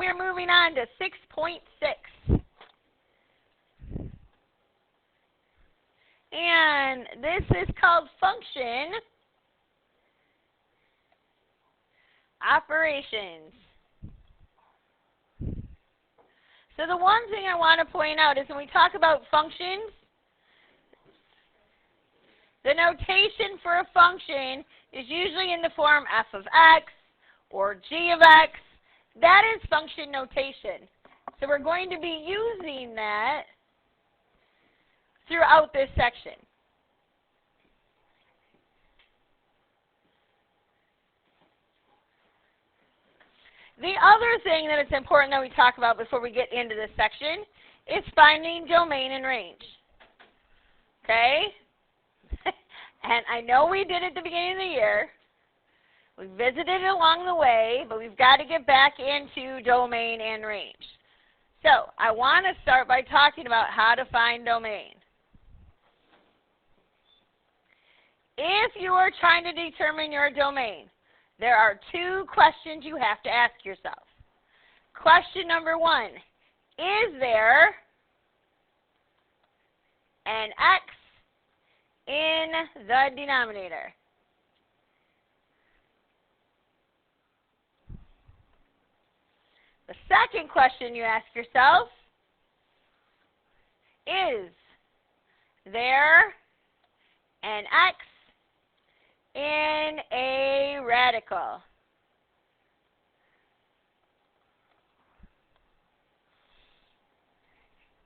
are moving on to 6.6. And this is called function operations. So the one thing I want to point out is when we talk about functions, the notation for a function is usually in the form f of x or g of x. That is function notation. So we're going to be using that throughout this section. The other thing that it's important that we talk about before we get into this section is finding domain and range. Okay? And I know we did it at the beginning of the year. We visited it along the way, but we've got to get back into domain and range. So I want to start by talking about how to find domain. If you are trying to determine your domain, there are two questions you have to ask yourself. Question number one, is there an x in the denominator? The second question you ask yourself, is there an x in a radical?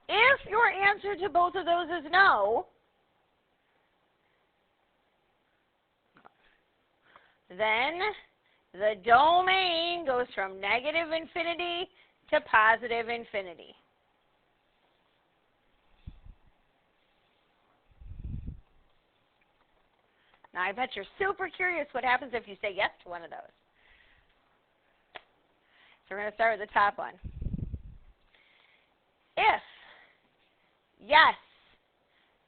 If your answer to both of those is no, then the domain goes from negative infinity to positive infinity. Now, I bet you're super curious what happens if you say yes to one of those. So we're going to start with the top one. If yes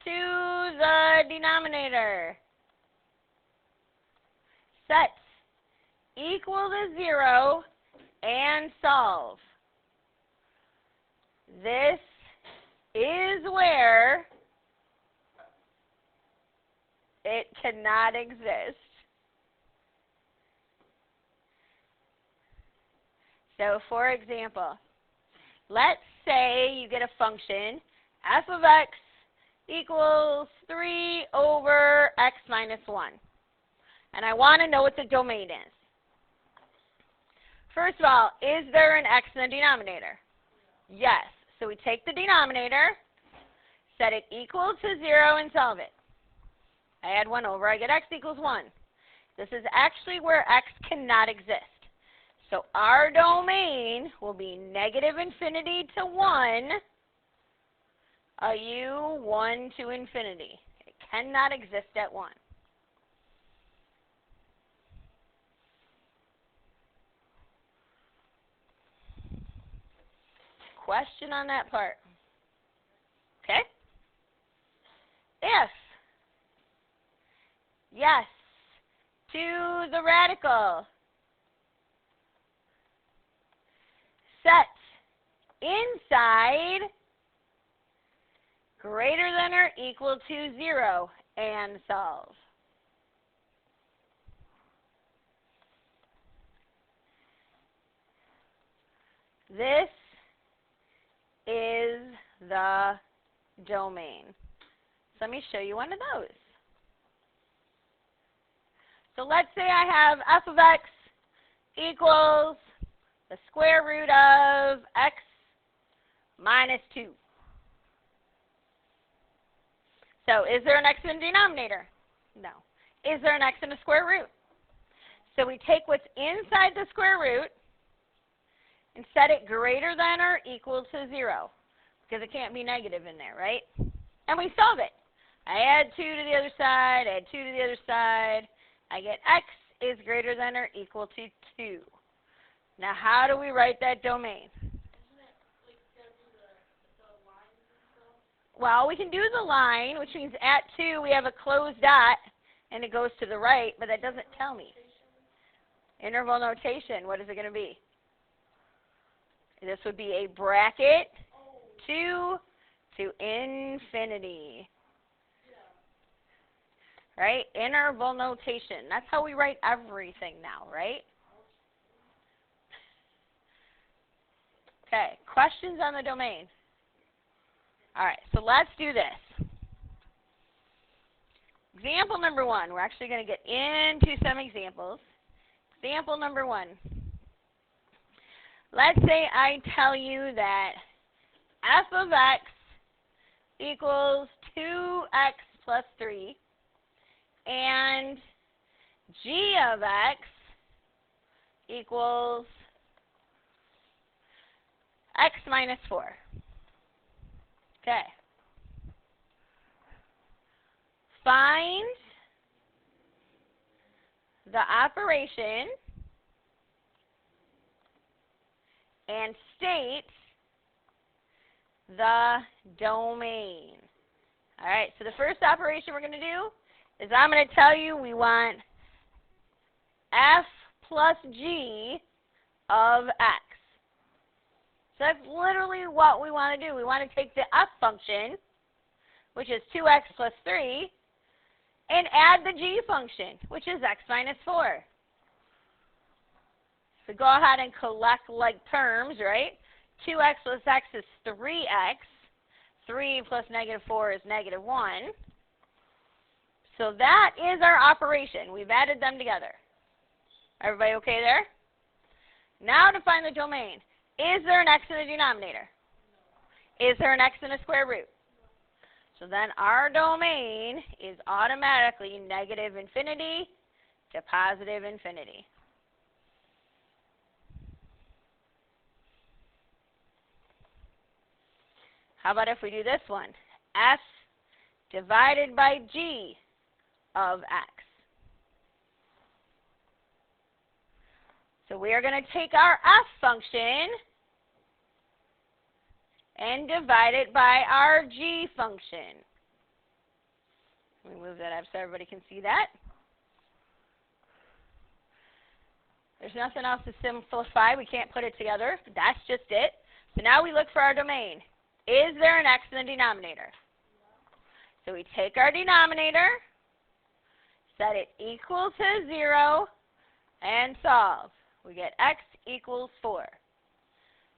to the denominator, set equal to 0 and solve. This is where it cannot exist. So, for example, let's say you get a function, f of x equals 3 over x minus 1. And I want to know what the domain is. First of all, is there an x in the denominator? Yes. So we take the denominator, set it equal to 0, and solve it. I add 1 over, I get x equals 1. This is actually where x cannot exist. So our domain will be negative infinity to 1, a u 1 to infinity. It cannot exist at 1. Question on that part? Okay? If yes to the radical, set inside greater than or equal to 0 and solve. This is the domain. So let me show you one of those. So let's say I have f of x equals the square root of x minus 2. So is there an x in the denominator? No. Is there an x in the square root? So we take what's inside the square root and set it greater than or equal to 0, because it can't be negative in there, right? And we solve it. I add 2 to the other side, add 2 to the other side. I get x is greater than or equal to 2. Now, how do we write that domain? Well, we can do the line, which means at 2 we have a closed dot, and it goes to the right, but that doesn't tell me. Interval notation, what is it going to be? This would be a bracket 2 to infinity. Right? Interval notation. That's how we write everything now, right? Okay, questions on the domain? All right, so let's do this. Example number 1. We're actually going to get into some examples. Example number 1. Let's say I tell you that f of x equals 2x plus 3 and g of x equals x minus 4. Okay. Find the operation and state the domain. All right, so the first operation we're going to do is I'm going to tell you we want f plus g of x. So that's literally what we want to do. We want to take the f function, which is 2x plus 3, and add the g function, which is x minus 4. So go ahead and collect like terms, right? 2x plus x is 3x. 3 plus negative 4 is negative 1. So that is our operation. We've added them together. Everybody okay there? Now to find the domain. Is there an x in the denominator? Is there an x in a square root? So then our domain is automatically negative infinity to positive infinity. How about if we do this one? F divided by g of x. So we are going to take our f function and divide it by our g function. Let me move that up so everybody can see that. There's nothing else to simplify. We can't put it together. That's just it. So now we look for our domain. Is there an x in the denominator? So we take our denominator, set it equal to 0, and solve. We get x equals 4.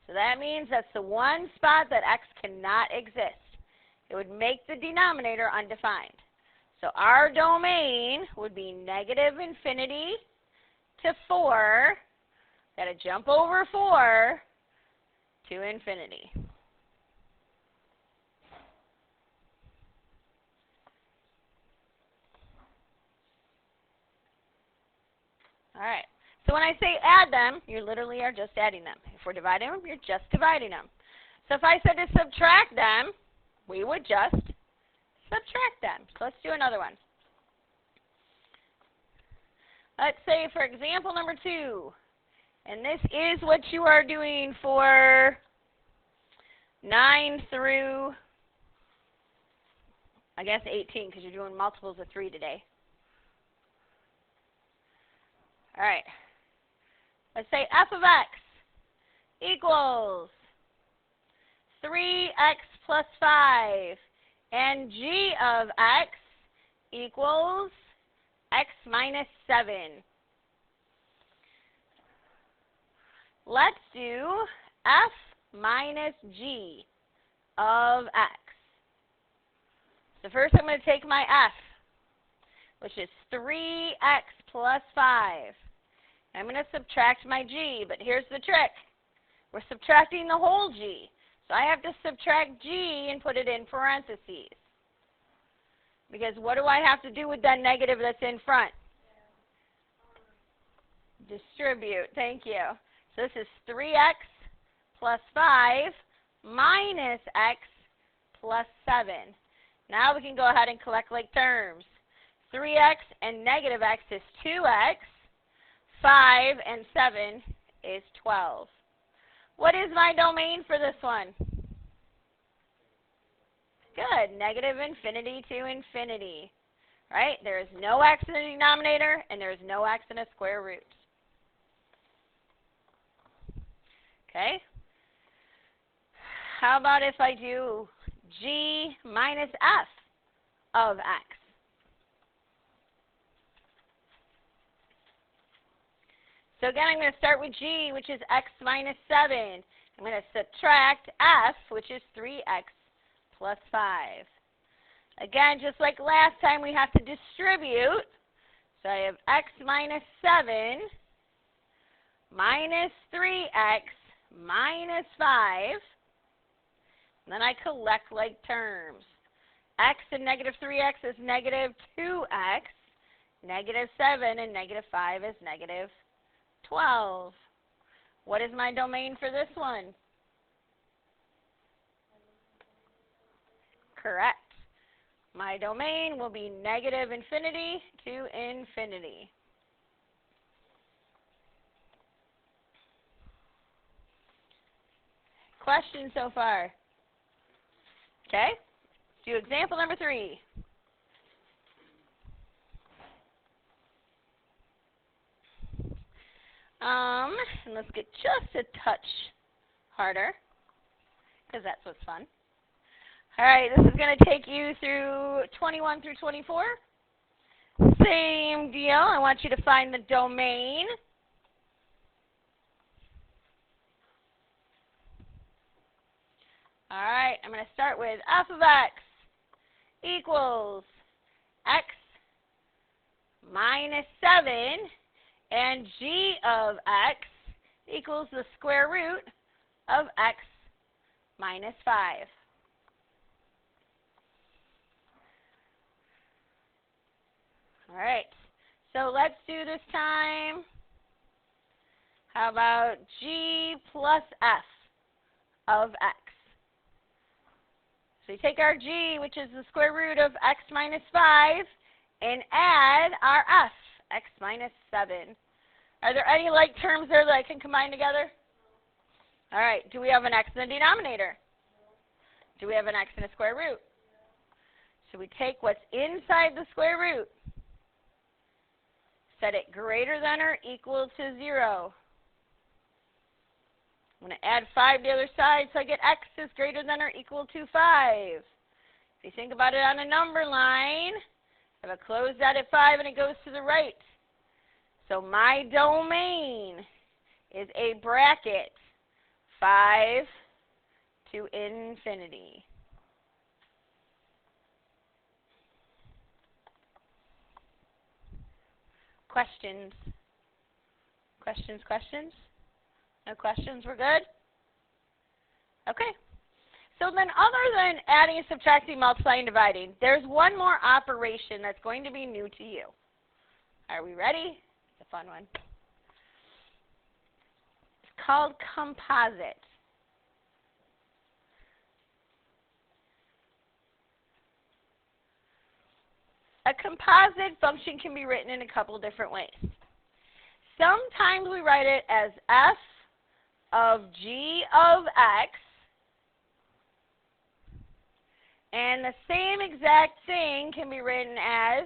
So that means that's the one spot that x cannot exist. It would make the denominator undefined. So our domain would be negative infinity to 4. Got to jump over 4 to infinity. All right. So when I say add them, you literally are just adding them. If we're dividing them, you're just dividing them. So if I said to subtract them, we would just subtract them. So let's do another one. Let's say, for example, number 2. And this is what you are doing for 9 through, I guess, 18, because you're doing multiples of 3 today. All right. Let's say f of x equals 3x plus 5, and g of x equals x minus 7. Let's do f minus g of x. So first I'm going to take my f, which is 3x plus 5. I'm going to subtract my g, but here's the trick. We're subtracting the whole g. So I have to subtract g and put it in parentheses. Because what do I have to do with that negative that's in front? Distribute. Thank you. So this is 3x plus 5 minus x plus 7. Now we can go ahead and collect like terms. 3x and negative x is 2x. 5 and 7 is 12. What is my domain for this one? Good. Negative infinity to infinity. Right? There is no x in the denominator, and there is no x in a square root. Okay? how about if I do g minus f of x? So again, I'm going to start with g, which is x minus 7. I'm going to subtract f, which is 3x plus 5. Again, just like last time, we have to distribute. So I have x minus 7 minus 3x minus 5. And then I collect like terms. X and negative 3x is negative 2x. Negative 7 and negative 5 is negative 12. What is my domain for this one? Correct. My domain will be negative infinity to infinity. Questions so far? Okay. Do example number 3. And let's get just a touch harder, because that's what's fun. All right, this is going to take you through 21 through 24. Same deal. I want you to find the domain. All right, I'm going to start with f of x equals x minus 7, and g of x equals the square root of x minus 5. All right, so let's do this time. How about g plus f of x? So we take our g, which is the square root of x minus 5, and add our f, x minus 7. Are there any like terms there that I can combine together? All right, do we have an x in the denominator? Do we have an x in a square root? So we take what's inside the square root, set it greater than or equal to 0. I'm going to add 5 to the other side, so I get x is greater than or equal to 5. If you think about it on a number line, I have a closed out at 5 and it goes to the right. So my domain is a bracket 5 to infinity. Questions? Questions, questions? No questions? We're good? Okay. So then other than adding, subtracting, multiplying, dividing, there's one more operation that's going to be new to you. Are we ready? It's a fun one. It's called composite. A composite function can be written in a couple different ways. Sometimes we write it as f of g of x, and the same exact thing can be written as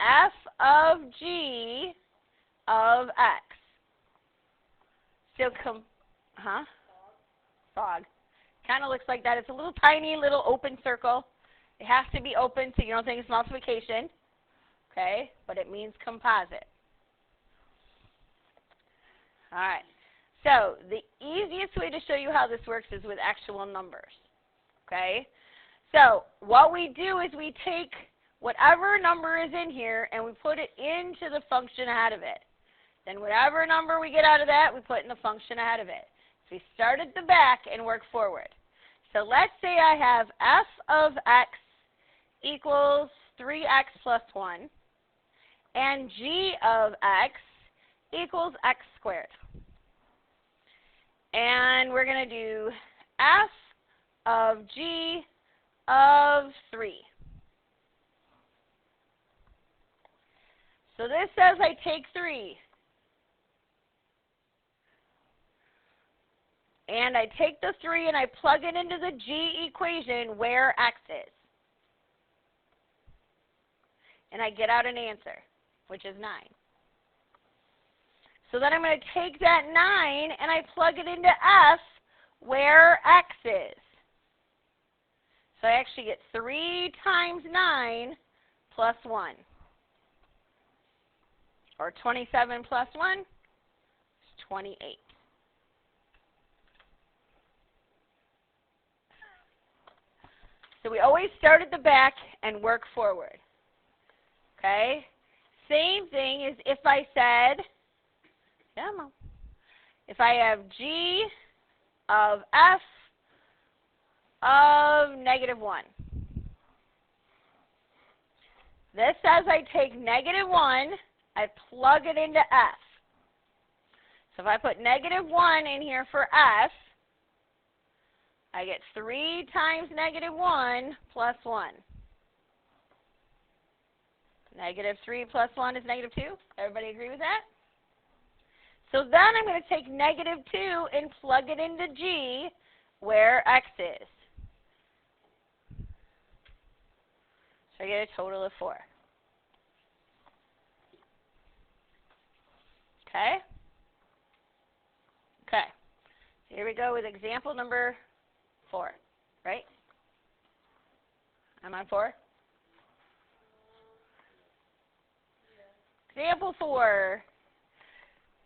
f of g of x. So, fog. Kind of looks like that. It's a little tiny little open circle. It has to be open so you don't think it's multiplication, okay? But it means composite. All right. So the easiest way to show you how this works is with actual numbers, okay? So what we do is we take whatever number is in here and we put it into the function ahead of it. Then whatever number we get out of that, we put in the function ahead of it. So we start at the back and work forward. So let's say I have f of x equals 3x plus 1, and g of x equals x squared. And we're going to do f of g of 3. So this says I take 3. And I take the 3 and I plug it into the g equation where x is. And I get out an answer, which is 9. So then I'm going to take that 9 and I plug it into f where x is. So I actually get 3 times 9 plus 1. Or 27 plus 1 is 28. So we always start at the back and work forward. Okay? Same thing as if I said, if I have g of f of -1. This says I take -1, I plug it into f. So if I put -1 in here for f, I get 3 times -1 plus 1. -3 plus 1 is -2. Everybody agree with that? So then I'm going to take -2 and plug it into g, where x is. So I get a total of 4. Okay? Okay. So here we go with example number 4, right? I'm on 4? Example 4.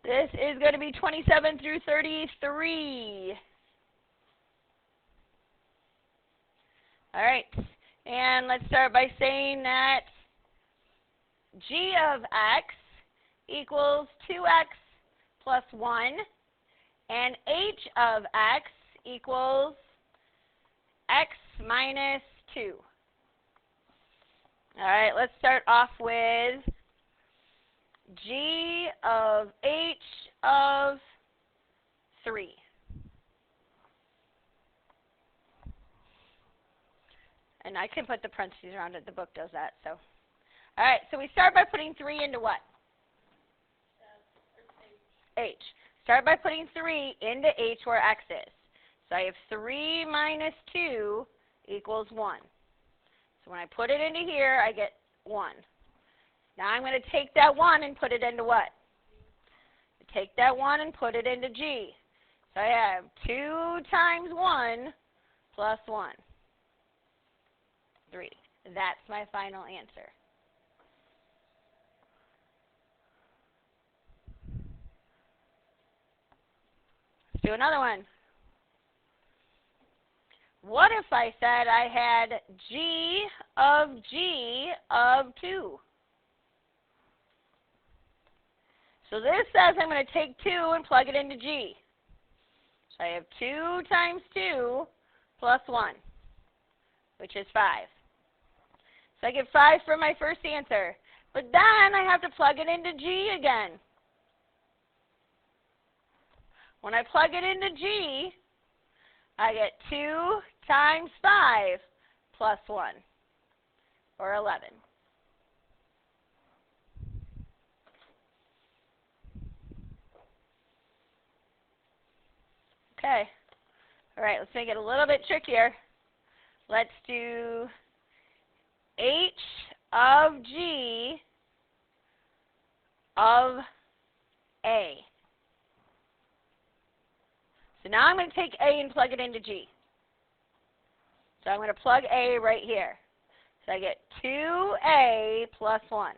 This is going to be 27 through 33. All right. And let's start by saying that g of x equals 2x plus 1, and h of x equals x minus 2. All right, let's start off with g of h of 3. And I can put the parentheses around it. The book does that. So, all right, so we start by putting 3 into what? H. Start by putting 3 into h where x is. So I have 3 minus 2 equals 1. So when I put it into here, I get 1. Now I'm going to take that 1 and put it into what? Take that 1 and put it into g. So I have 2 times 1 plus 1. 3. That's my final answer. Let's do another one. What if I said I had g of 2? So this says I'm going to take 2 and plug it into g. So I have 2 times 2 plus 1, which is 5. So I get 5 for my first answer. But then I have to plug it into g again. When I plug it into g, I get 2 times 5 plus 1, or 11. Okay. All right, let's make it a little bit trickier. Let's do h of g of a. So now I'm going to take a and plug it into g. So I'm going to plug a right here. So I get 2a plus 1.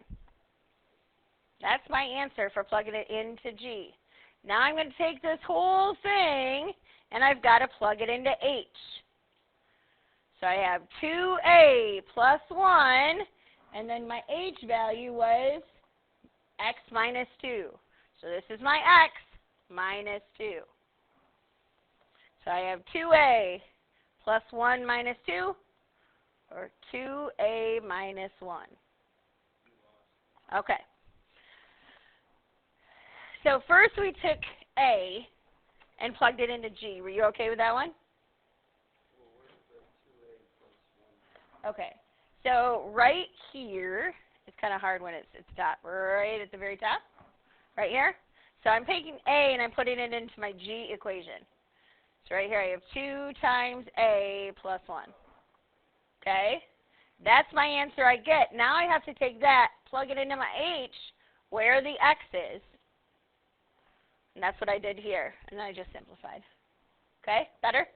That's my answer for plugging it into g. Now I'm going to take this whole thing and I've got to plug it into h. So I have 2a plus 1, and then my h value was x minus 2. So this is my x minus 2. So I have 2a plus 1 minus 2, or 2a minus 1. Okay. So first we took a and plugged it into g. Were you okay with that one? Okay. So right here, it's kind of hard when it's top, right at the very top, right here. So I'm taking a and I'm putting it into my g equation. So right here I have 2 times a plus 1. Okay? That's my answer I get. Now I have to take that, plug it into my h, where the x is. And that's what I did here. And then I just simplified. Okay? Better?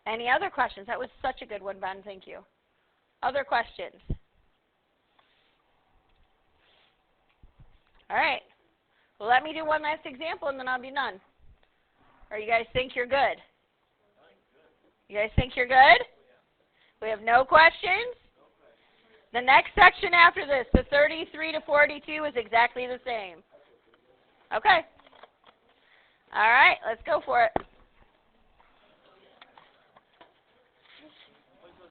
Any other questions? That was such a good one, Ben. Thank you. Other questions? All right. Well, let me do one last example, and then I'll be done. Or you guys think you're good? You guys think you're good? We have no questions? The next section after this, the 33 to 42, is exactly the same. Okay. All right, let's go for it.